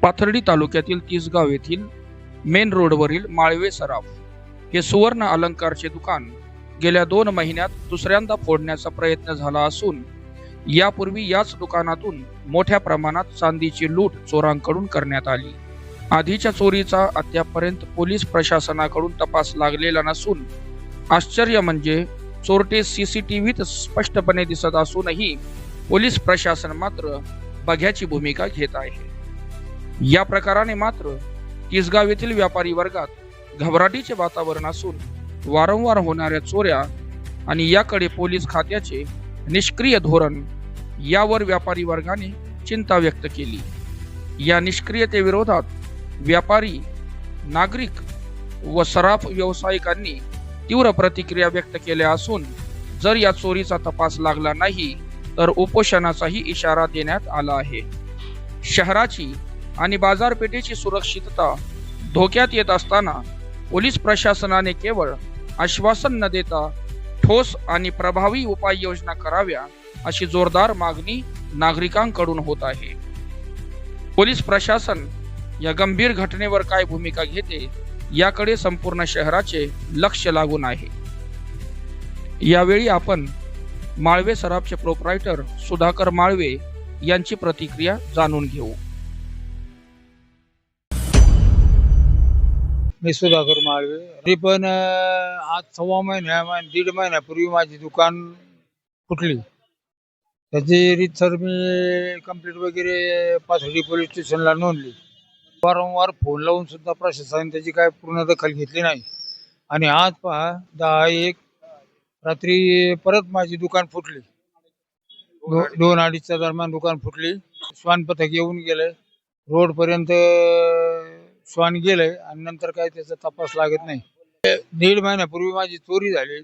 पाथर्डी तालुक्यातील तिसगाव येथील मेन रोडवरील माळवे सराफ हे सुवर्ण अलंकारचे दुकान गेल्या 2 महिन्यात दुसऱ्यांदा फोडण्याचा प्रयत्न झाला असून यापूर्वी याच दुकानातून मोठ्या प्रमाणात चांदीची लूट चोरांकडून करण्यात आली। आधीच्या चोरीचा अद्यापपर्यंत पोलीस प्रशासनाकडून तपास लागलेला नसून आश्चर्य म्हणजे चोरटे सीसीटीव्हीत स्पष्टपणे दिसत असूनही पोलीस प्रशासन मात्र बघ्याची भूमिका घेत आहे। या प्रकाराने मात्र तिसगाव येथील व्यापारी वर्गात घबराटीचे वातावरण असून वारंवार होणाऱ्या चोऱ्या आणि याकडे पोलीस खात्याचे निष्क्रिय धोरण यावर व्यापारी वर्गाने चिंता व्यक्त केली। या निष्क्रियतेविरोधात व्यापारी, नागरिक व सराफ व्यावसायिकांनी तीव्र प्रतिक्रिया व्यक्त केल्या असून जर या चोरीचा तपास लागला नाही तर उपोषणाचाही इशारा देण्यात आला आहे। शहराची आणि बाजारपेठेची सुरक्षितता धोक्यात येत असताना पोलीस प्रशासनाने केवळ आश्वासन न देता ठोस आणि प्रभावी उपाययोजना कराव्या अशी जोरदार मागणी नागरिकांकडून होत आहे। पोलीस प्रशासन या गंभीर घटनेवर काय भूमिका घेते याकडे संपूर्ण शहराचे लक्ष लागून आहे। यावेळी आपण माळवे सराफचे प्रोप्रायटर सुधाकर माळवे यांची प्रतिक्रिया जाणून घेऊ। मी सुधाकर माळवे। मी पण आज 1.5 महिन्यापूर्वी माझी दुकान फुटली। त्याची रीतसर मी कंप्लेंट वगैरे पाथर्डी पोलीस स्टेशनला नोंदली। वारंवार फोन लावून सुद्धा प्रशासनाने त्याची काय पूर्ण दखल घेतली नाही आणि आज पहा 10:01 रात्री परत माझी दुकान फुटली। 2-2:30च्या दरम्यान दुकान फुटली। श्वान पथक येऊन गेले, रोड पर्यंत श्वान गेले आणि नंतर काय त्याचा तपास लागत नाही। 1.5 महिन्यापूर्वी माझी चोरी झाली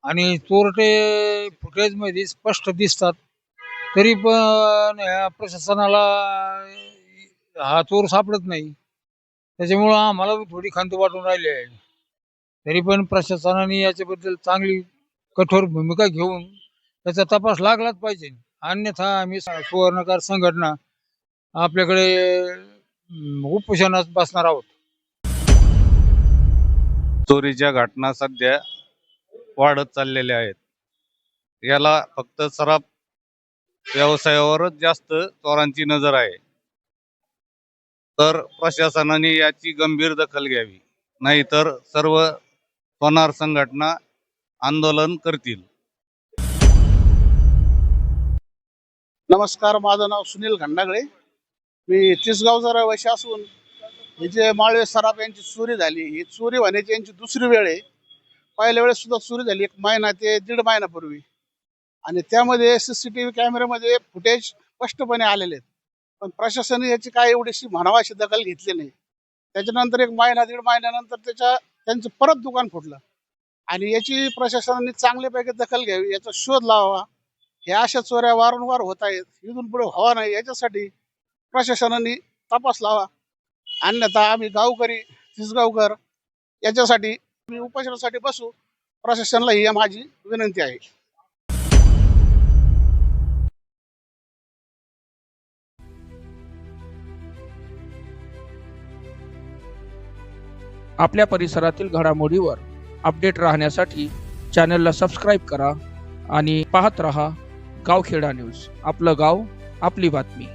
आणि चोरटे फुटेज मध्ये स्पष्ट दिसतात, तरी पण प्रशासनाला हा चोर सापडत नाही। त्याच्यामुळे आम्हाला थोडी खंत वाटून राहिली आहे। तरी पण प्रशासनाने याच्याबद्दल चांगली कठोर भूमिका घेऊन त्याचा तपास लागलाच पाहिजे, अन्यथा आम्ही सुवर्णकार संघटना आपल्याकडे उपोषणात बसणार आहोत। चोरीच्या घटना सध्या वाढत चाललेल्या आहेत। याला फक्त सराफ व्यवसायावरच जास्त चोरांची नजर आहे, तर प्रशासनाने याची गंभीर दखल घ्यावी, नाहीतर सर्व सोनार संघटना आंदोलन करतील। नमस्कार, माझं नाव सुनील खंडागळे। मी तिसगावचा रहिवासी असून हे जे माळवे सराफ यांची चोरी झाली, ही चोरी होण्याची यांची दुसरी वेळ आहे। पहिल्या वेळेस सुद्धा चोरी झाली 1 महिना ते 1.5 महिन्यापूर्वी आणि त्यामध्ये सीसीटीव्ही कॅमेऱ्यामध्ये फुटेज स्पष्टपणे आलेले आहेत, पण प्रशासनाने याची काय एवढीशी म्हणावाशी दखल घेतली नाही। त्याच्यानंतर 1 महिना 1.5 महिन्यानंतर त्यांचं परत दुकान फुटलं आणि याची प्रशासनाने चांगल्यापैकी दखल घ्यावी, याचा शोध लावावा। ह्या अशा चोऱ्या वारंवार होत आहेत, इथून पुढे व्हावा नाही याच्यासाठी प्रशासनाने तपास लावा, अन्यथा आम्ही गावकरी तिसगावकर याच्यासाठी मी उपोषणासाठी बसू। प्रशासनाला ही माझी विनंती आहे। आपल्या परिसरातील घडामोडीवर अपडेट राहण्यासाठी चॅनलला सबस्क्राईब करा आणि पाहत रहा गावखेडा न्यूज। आपलं गाव, आपली बातमी।